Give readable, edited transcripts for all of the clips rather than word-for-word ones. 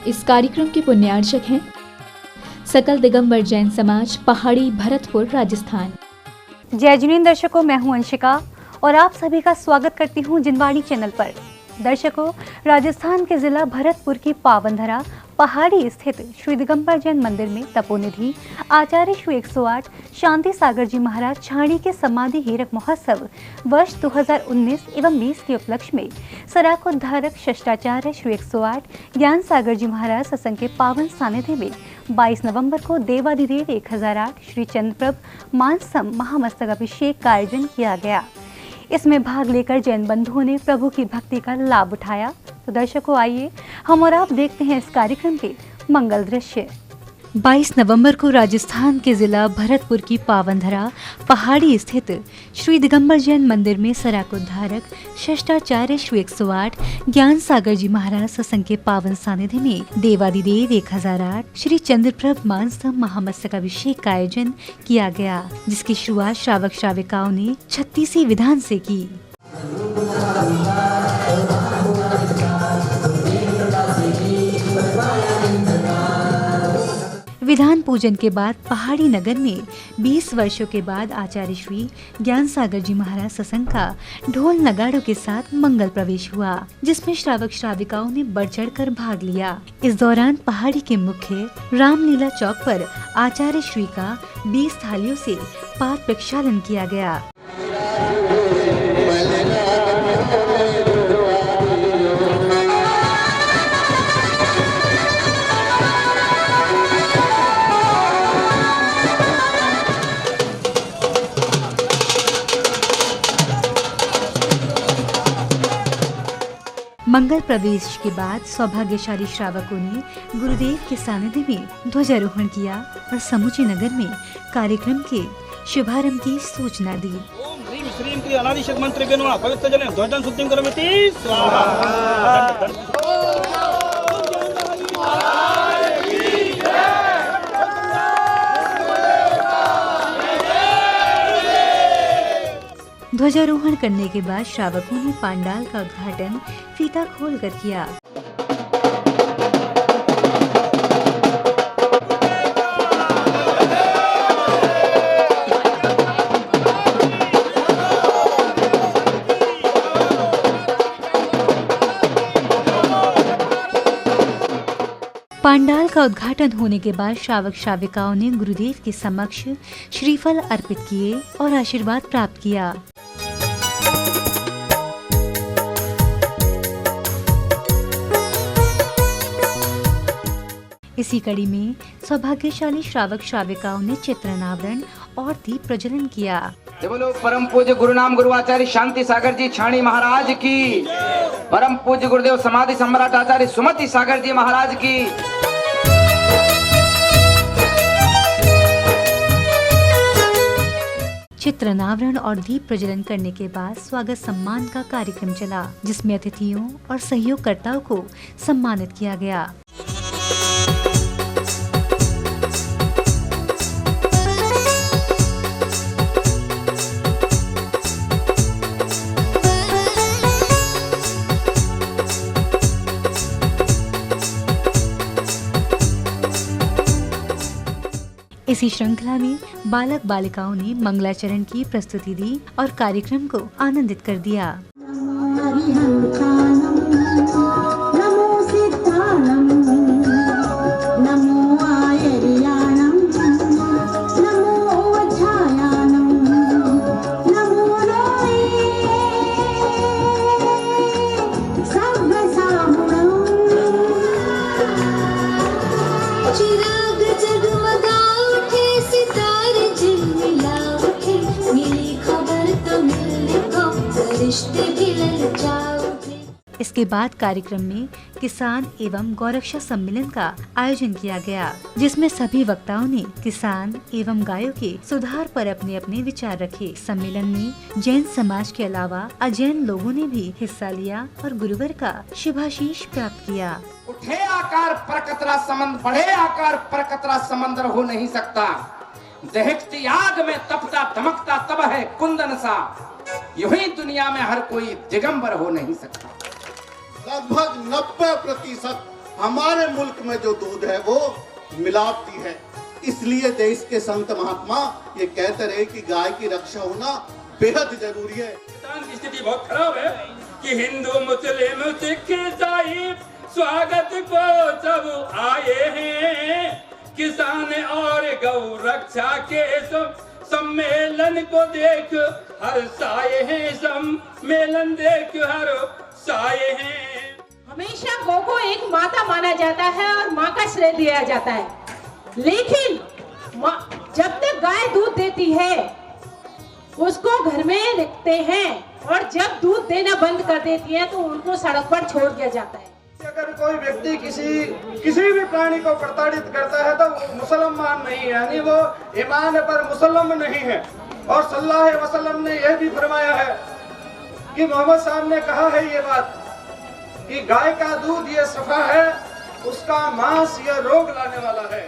इस कार्यक्रम के पुण्यार्चक हैं सकल दिगंबर जैन समाज, पहाड़ी, भरतपुर, राजस्थान। जय जिनेंद्र दर्शकों, मैं हूं अंशिका और आप सभी का स्वागत करती हूं जिनवाणी चैनल पर। दर्शकों, राजस्थान के जिला भरतपुर की पावन धरा पहाड़ी स्थित श्री दिगंबर जैन मंदिर में तपोनिधि आचार्य श्री 108 शांति सागर जी महाराज छाणी के समाधि हीरक महोत्सव वर्ष 2019 एवं 20 के उपलक्ष्य में सराकोद्धारक शिष्टाचार्य श्री 108 ज्ञान सागर जी महाराज सत्संग के पावन सानिध्य में 22 नवंबर को देवाधिदेव 1008 श्री चंद्रप्रभ मानसम महामस्तक अभिषेक का आयोजन किया गया। इसमें भाग लेकर जैन बंधुओं ने प्रभु की भक्ति का लाभ उठाया। तो दर्शकों, आइए हम और आप देखते हैं इस कार्यक्रम के मंगल दृश्य। 22 नवंबर को राजस्थान के जिला भरतपुर की पावन धरा पहाड़ी स्थित श्री दिगंबर जैन मंदिर में सराकोद्धारक शिष्टाचार्य श्री 108 ज्ञान सागर जी महाराज सत्संग के पावन सानिध्य में देवाधिदेव 1008 श्री चंद्रप्रभ मानसम महामस्तक अभिषेक का आयोजन किया गया, जिसकी शुरुआत श्रावक श्राविकाओं ने 36 विधान से की। विधान पूजन के बाद पहाड़ी नगर में 20 वर्षों के बाद आचार्य श्री ज्ञान सागर जी महाराज सत्संग का ढोल नगाड़ों के साथ मंगल प्रवेश हुआ, जिसमें श्रावक श्राविकाओं ने बढ़ चढ़कर भाग लिया। इस दौरान पहाड़ी के मुख्य रामलीला चौक पर आचार्य श्री का 20 थालियों से पाद प्रक्षालन किया गया। मंगल प्रवेश के बाद सौभाग्यशाली श्रावकों ने गुरुदेव के सानिध्य में ध्वजारोहण किया और समूचे नगर में कार्यक्रम के शुभारंभ की सूचना दी। ओम ह्रीं श्रीं क्रिया अनादिशक्ति मंत्र के अनुसार पवित्र जल ध्वजं शुद्धिं करोमि स्वाहा। ध्वजारोहण करने के बाद श्रावकों ने पांडाल का उद्घाटन फीता खोलकर किया। पांडाल का उद्घाटन होने के बाद श्रावक श्राविकाओं ने गुरुदेव के समक्ष श्रीफल अर्पित किए और आशीर्वाद प्राप्त किया। इसी कड़ी में सौभाग्यशाली श्रावक श्राविकाओं ने चित्रनावरण और दीप प्रज्वलन किया। बोलो परम पूज्य गुरु नाम गुरु आचार्य शांति सागर जी छाणी महाराज की, परम पूज्य गुरुदेव समाधि सम्राट आचार्य सुमति सागर जी महाराज की। चित्रनावरण और दीप प्रज्वलन करने के बाद स्वागत सम्मान का कार्यक्रम चला, जिसमें अतिथियों और सहयोगकर्ताओं को सम्मानित किया गया। इसी श्रृंखला में बालक बालिकाओं ने मंगलाचरण की प्रस्तुति दी और कार्यक्रम को आनंदित कर दिया। इसके बाद कार्यक्रम में किसान एवं गौरक्षा सम्मेलन का आयोजन किया गया, जिसमें सभी वक्ताओं ने किसान एवं गायों के सुधार पर अपने अपने विचार रखे। सम्मेलन में जैन समाज के अलावा अजैन लोगों ने भी हिस्सा लिया और गुरुवर का शुभाशीष प्राप्त किया। उठे आकार पर कतरा समंदर, बढ़े आकार पर कतरा समंदर हो नहीं सकता। दहकती आग में तपता धमकता तब है कुंदन सा। यूं ही दुनिया में हर कोई दिगंबर हो नहीं सकता। लगभग 90% हमारे मुल्क में जो दूध है वो मिलावटी है। इसलिए देश के संत महात्मा ये कहते रहे कि गाय की रक्षा होना बेहद जरूरी है। किसान की स्थिति बहुत खराब है कि हिंदू मुस्लिम सिख ईसाई स्वागत को सब आए हैं। किसान और गौ रक्षा के सम्मेलन को देख हर साए हैं, सम्मेलन देख हर साए हैं। हमेशा गौ को एक माता माना जाता है और माँ का श्रेय दिया जाता है, लेकिन जब तक गाय दूध देती है उसको घर में रखते हैं और जब दूध देना बंद कर देती है तो उनको सड़क पर छोड़ दिया जाता है। अगर कोई व्यक्ति किसी भी प्राणी को प्रताड़ित करता है तो वो मुसलमान नहीं है, यानी वो ईमान पर मुसलम नहीं है। और सल्लल्लाहु अलैहि वसल्लम ने यह भी फरमाया है कि मोहम्मद साहब ने कहा है ये बात कि गाय का दूध ये सफा है, उसका मांस ये रोग लाने वाला है।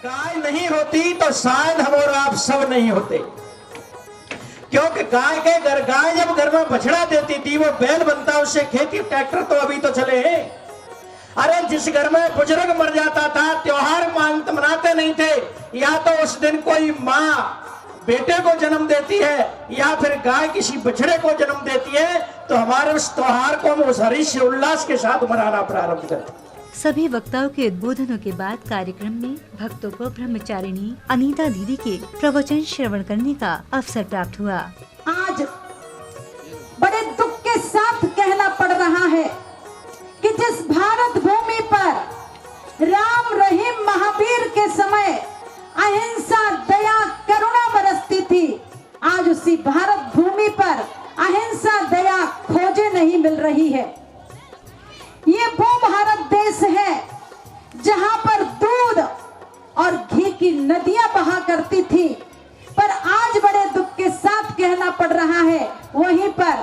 गाय नहीं होती तो शायद हम और आप सब नहीं होते, क्योंकि गाय जब घर में बछड़ा देती थी वो बैल बनता, उससे खेती ट्रैक्टर तो अभी तो चले हैं। अरे जिस घर में बुजुर्ग मर जाता था त्योहार मनाते नहीं थे, या तो उस दिन कोई माँ बेटे को जन्म देती है या फिर गाय किसी बछड़े को जन्म देती है, तो हमारे उस त्योहार को हम उस हर्ष उल्लास के साथ मनाना प्रारंभ करते। सभी वक्ताओं के उद्बोधनों के बाद कार्यक्रम में भक्तों को ब्रह्मचारिणी अनीता दीदी के प्रवचन श्रवण करने का अवसर प्राप्त हुआ। आज बड़े दुख के साथ कहना पड़ रहा है कि जिस भारत भूमि पर राम रहीम महावीर के समय अहिंसा दया करुणा बरसती थी, आज उसी भारत भूमि पर अहिंसा दया खोजे नहीं मिल रही है। ये वो भारत देश है जहां पर दूध और घी की नदियां बहा करती थी, पर आज बड़े दुख के साथ कहना पड़ रहा है वहीं पर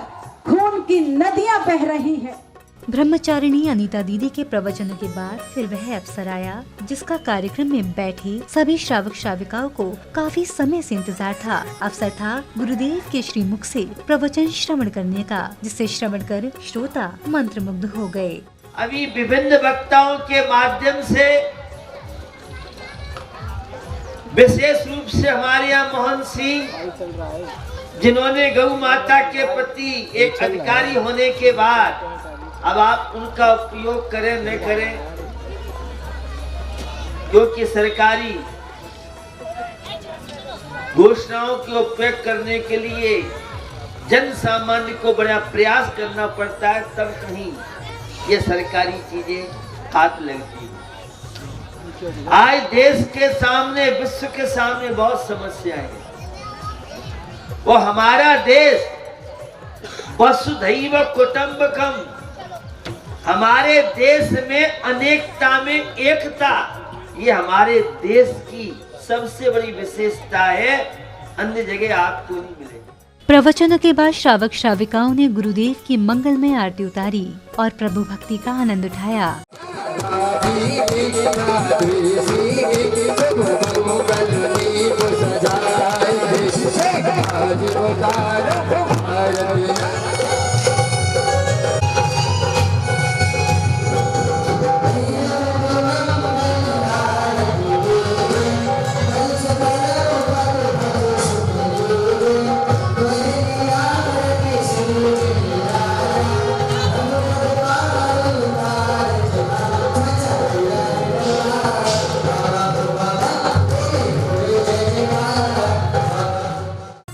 खून की नदियां बह रही है। ब्रह्मचारिणी अनीता दीदी के प्रवचनों के बाद फिर वह अवसर आया जिसका कार्यक्रम में बैठे सभी श्रावक श्राविकाओं को काफी समय से इंतजार था। अवसर था गुरुदेव के श्रीमुख से प्रवचन श्रवण करने का, जिसे श्रवण कर श्रोता मंत्रमुग्ध हो गए। अभी विभिन्न वक्ताओं के माध्यम से विशेष रूप से हमारे यहाँ मोहन सिंह, जिन्होंने गौ माता के प्रति एक अधिकारी होने के बाद अब आप उनका उपयोग करें न करें, क्योंकि सरकारी घोषणाओं के उपयोग करने के लिए जन सामान्य को बड़ा प्रयास करना पड़ता है, तब कहीं ये सरकारी चीजें हाथ लगती है। आज देश के सामने, विश्व के सामने बहुत समस्याएं हैं। वो हमारा देश वसुधैव कुटुंबकम, हमारे देश में अनेकता में एकता, ये हमारे देश की सबसे बड़ी विशेषता है, अन्य जगह आपको नहीं मिलेगी। प्रवचनों के बाद श्रावक श्राविकाओं ने गुरुदेव की मंगलमय आरती उतारी और प्रभु भक्ति का आनंद उठाया।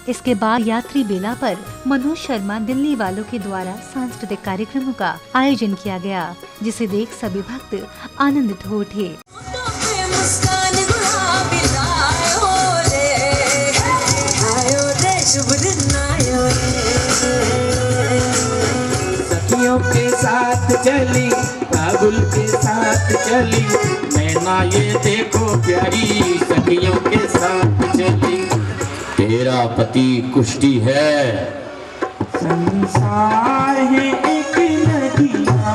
इसके बाद यात्री बेला पर मनोज शर्मा दिल्ली वालों के द्वारा सांस्कृतिक कार्यक्रमों का आयोजन किया गया, जिसे देख सभी भक्त आनंदित हो उठे। सखियों के साथ चली, काबुल के साथ चली, नैना ये देखो प्यारी, सखियों के साथ चली। तेरा पति कुष्टी है, संसार है एक नदिया,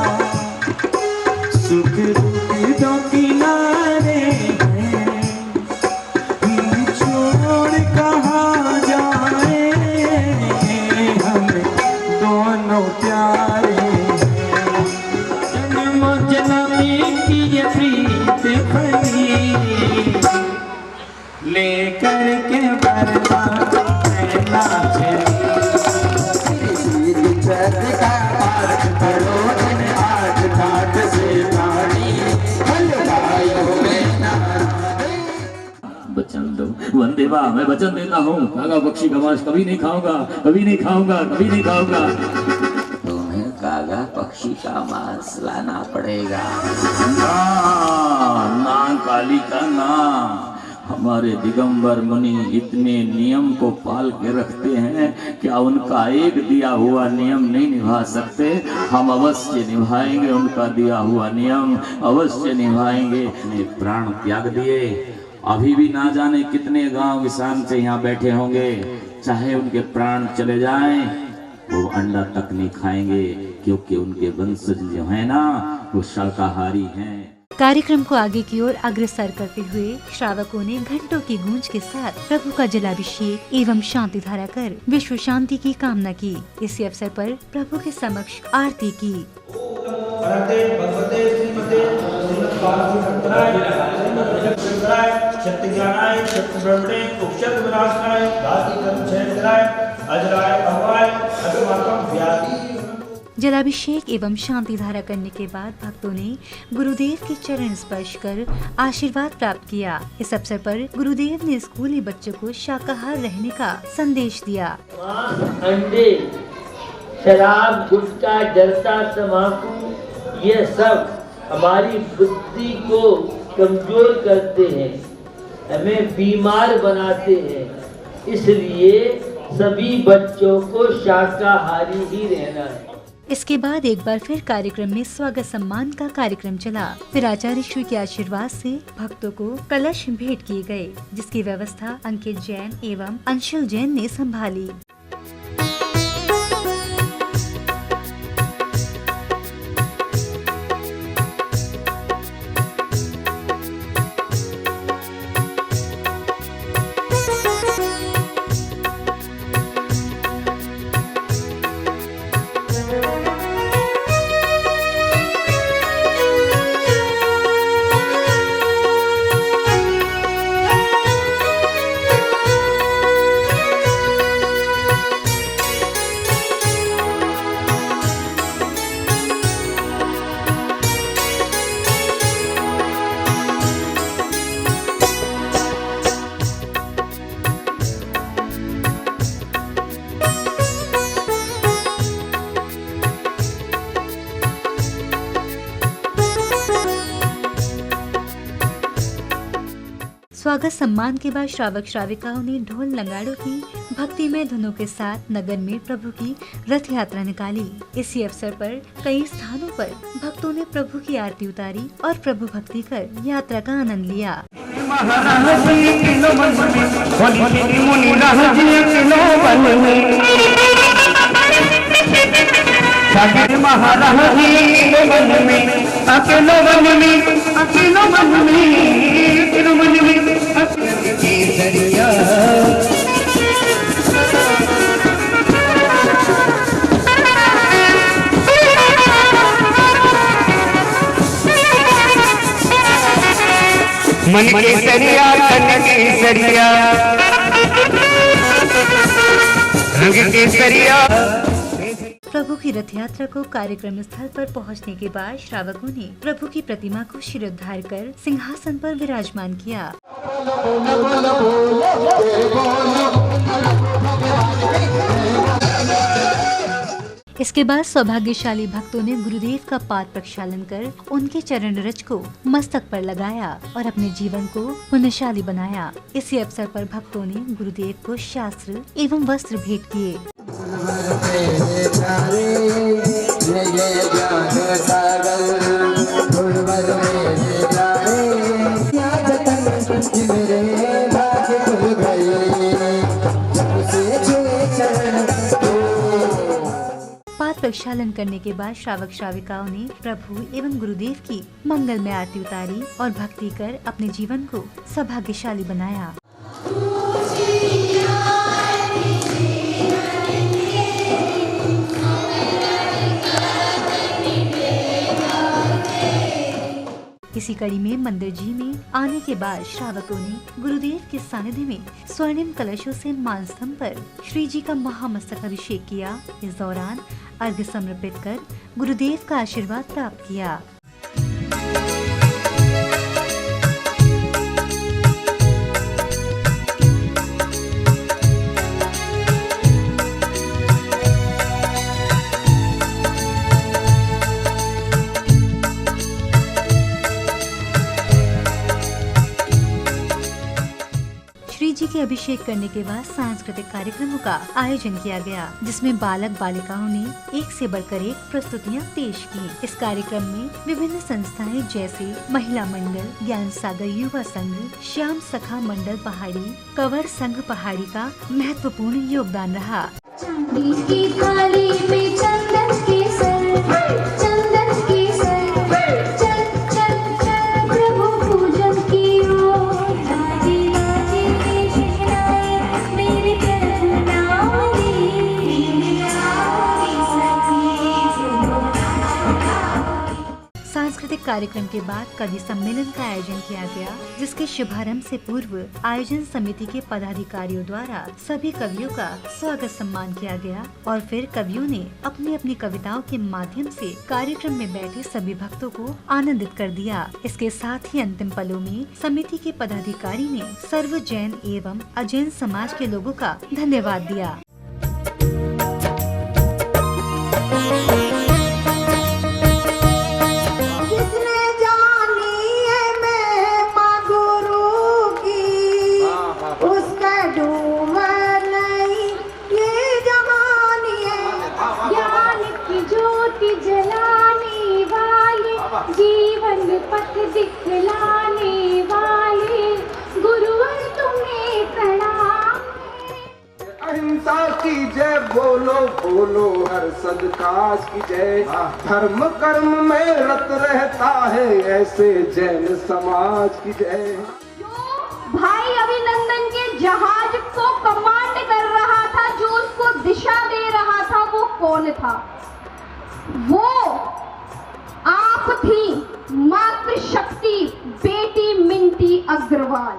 सुख दुख दो किनारे हैं, छोड़ कहाँ जाए हम वचन देता हूँ कागा पक्षी का मांस कभी नहीं खाऊंगा, कभी नहीं खाऊंगा, कभी नहीं खाऊंगा। तुम्हें कागा पक्षी का मांस लाना पड़ेगा। ना ना कालिका ना, हमारे दिगंबर मुनि इतने नियम को पाल के रखते हैं, क्या उनका एक दिया हुआ नियम नहीं निभा सकते? हम अवश्य निभाएंगे उनका दिया हुआ नियम, अवश्य निभाएंगे। प्राण त्याग दिए, अभी भी ना जाने कितने गांव किसान से यहाँ बैठे होंगे, चाहे उनके प्राण चले जाएं वो अंडा तक नहीं खाएंगे, क्योंकि उनके वंशज जो है ना वो शाकाहारी हैं। कार्यक्रम को आगे की ओर अग्रसर करते हुए श्रावकों ने घंटों की गूंज के साथ प्रभु का जलाभिषेक एवं शांति धारा कर विश्व शांति की कामना की। इसी अवसर पर प्रभु के समक्ष आरती की। जलाभिषेक एवं शांति धारा करने के बाद भक्तों ने गुरुदेव के चरण स्पर्श कर आशीर्वाद प्राप्त किया। इस अवसर पर गुरुदेव ने स्कूली बच्चों को शाकाहार रहने का संदेश दिया। अंडे, शराब, गुटखा, जर्दा, तम्बाकू ये सब हमारी बुद्धि को कमजोर करते हैं, हमें बीमार बनाते हैं। इसलिए सभी बच्चों को शाकाहारी ही रहना है। इसके बाद एक बार फिर कार्यक्रम में स्वागत सम्मान का कार्यक्रम चला। फिर आचार्य श्री के आशीर्वाद से भक्तों को कलश भेंट किए गए, जिसकी व्यवस्था अंकित जैन एवं अंशुल जैन ने संभाली। स्वागत सम्मान के बाद श्रावक श्राविकाओं ने ढोल नगाड़ों की भक्तिमय धुनों के साथ नगर में प्रभु की रथ यात्रा निकाली। इसी अवसर पर कई स्थानों पर भक्तों ने प्रभु की आरती उतारी और प्रभु भक्ति कर यात्रा का आनंद लिया। मन के सरिया, तन के सरिया, रंग के सरिया। प्रभु की रथ यात्रा को कार्यक्रम स्थल पर पहुंचने के बाद श्रावकों ने प्रभु की प्रतिमा को शिरोद्धार कर सिंहासन पर विराजमान किया। इसके बाद सौभाग्यशाली भक्तों ने गुरुदेव का पाद प्रक्षालन कर उनके चरण रज को मस्तक पर लगाया और अपने जीवन को पुण्यशाली बनाया। इसी अवसर पर भक्तों ने गुरुदेव को शास्त्र एवं वस्त्र भेंट किए। पाद प्रक्षालन करने के बाद श्रावक श्राविकाओं ने प्रभु एवं गुरुदेव की मंगलमय आरती उतारी और भक्ति कर अपने जीवन को सौभाग्यशाली बनाया। इसी कड़ी में मंदिर जी में आने के बाद श्रावकों ने गुरुदेव के सानिध्य में स्वर्णिम कलशों से मान स्तंभ पर श्री जी का महामस्तक अभिषेक किया। इस दौरान अर्घ्य समर्पित कर गुरुदेव का आशीर्वाद प्राप्त किया। के अभिषेक करने के बाद सांस्कृतिक कार्यक्रमों का आयोजन किया गया, जिसमें बालक बालिकाओं ने एक से बढ़कर एक प्रस्तुतियां पेश की। इस कार्यक्रम में विभिन्न संस्थाएं जैसे महिला मंडल, ज्ञान सागर युवा संघ, श्याम सखा मंडल पहाड़ी, कंवर संघ पहाड़ी का महत्वपूर्ण योगदान रहा। चांदी की थाली में चंदन के सर, चंदन के सर, चल चल चल प्रभु पूजन की ओर, राजे राजे के शहनाई मेरे प्रभुनारी, सांस्कृतिक कार्यक्रम के बाद कवि सम्मेलन का आयोजन किया गया, जिसके शुभारंभ से पूर्व आयोजन समिति के पदाधिकारियों द्वारा सभी कवियों का स्वागत सम्मान किया गया और फिर कवियों ने अपनी अपनी कविताओं के माध्यम से कार्यक्रम में बैठे सभी भक्तों को आनंदित कर दिया। इसके साथ ही अंतिम पलों में समिति के पदाधिकारी ने सर्व जैन एवं अजैन समाज के लोगों का धन्यवाद दिया। जीवन पथ दिखलाने वाले गुरुवर तुम्हें प्रणाम। अहिंसा की जय बोलो बोलो हर सदकाश की जय, धर्म कर्म में रत रहता है ऐसे जैन समाज की जय। जो भाई अभिनंदन के जहाज को कमांड कर रहा था, जो उसको दिशा दे रहा था, वो कौन था? वो आप थी मातृशक्ति बेटी मिंटी अग्रवाल।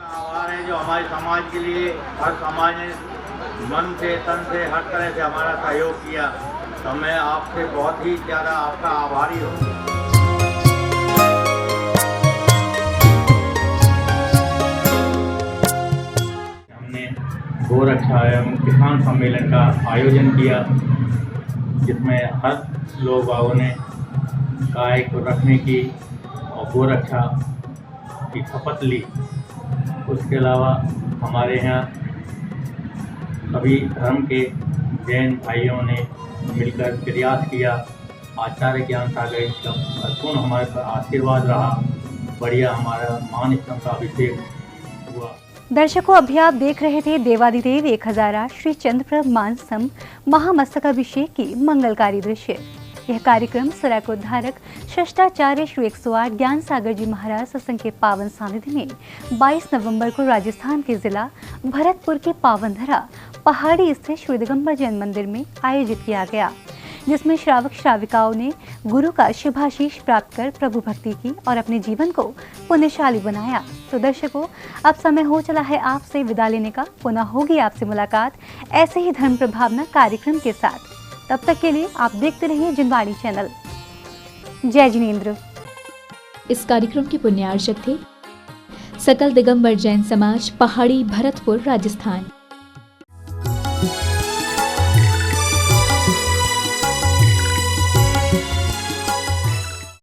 आभार है जो हमारे समाज के लिए हर समाज ने मन से तन से हर तरह से हमारा सहयोग किया, तो मैं आपसे बहुत ही ज़्यादा आपका आभारी हूँ। हमने गोरक्षा एवं किसान सम्मेलन का आयोजन किया, जिसमें हर लोग बागों ने गाय को रखने की और गोरक्षा की शपथ ली। उसके अलावा हमारे यहाँ सभी धर्म के जैन भाइयों ने मिलकर प्रयास किया। आचार्य ज्ञान सागर का पूर्ण हमारे पर आशीर्वाद रहा, बढ़िया हमारा मान स्तंभ का अभिषेक हुआ। दर्शकों, अभी आप देख रहे थे देवाधिदेव 1000 श्री चंद्रप्रभ मानसम महामस्तकाभिषेक की मंगलकारी दृश्य। यह कार्यक्रम सराकोद्धारक शिष्टाचार्य श्री 108 ज्ञान सागर जी महाराज सत्संग के पावन सानिध्य में 22 नवंबर को राजस्थान के जिला भरतपुर के पावनधरा पहाड़ी स्थित श्री दिगंबर जैन मंदिर में आयोजित किया गया, जिसमें श्रावक श्राविकाओं ने गुरु का शुभाशीष प्राप्त कर प्रभु भक्ति की और अपने जीवन को पुण्यशाली बनाया। तो दर्शकों, अब समय हो चला है आपसे विदा लेने का। पुनः होगी आपसे मुलाकात ऐसे ही धर्म प्रभावना कार्यक्रम के साथ। तब तक के लिए आप देखते रहिए जिनवाणी चैनल। जय जिनेंद्र। इस कार्यक्रम के पुण्यार्चक थे सकल दिगंबर जैन समाज, पहाड़ी, भरतपुर, राजस्थान।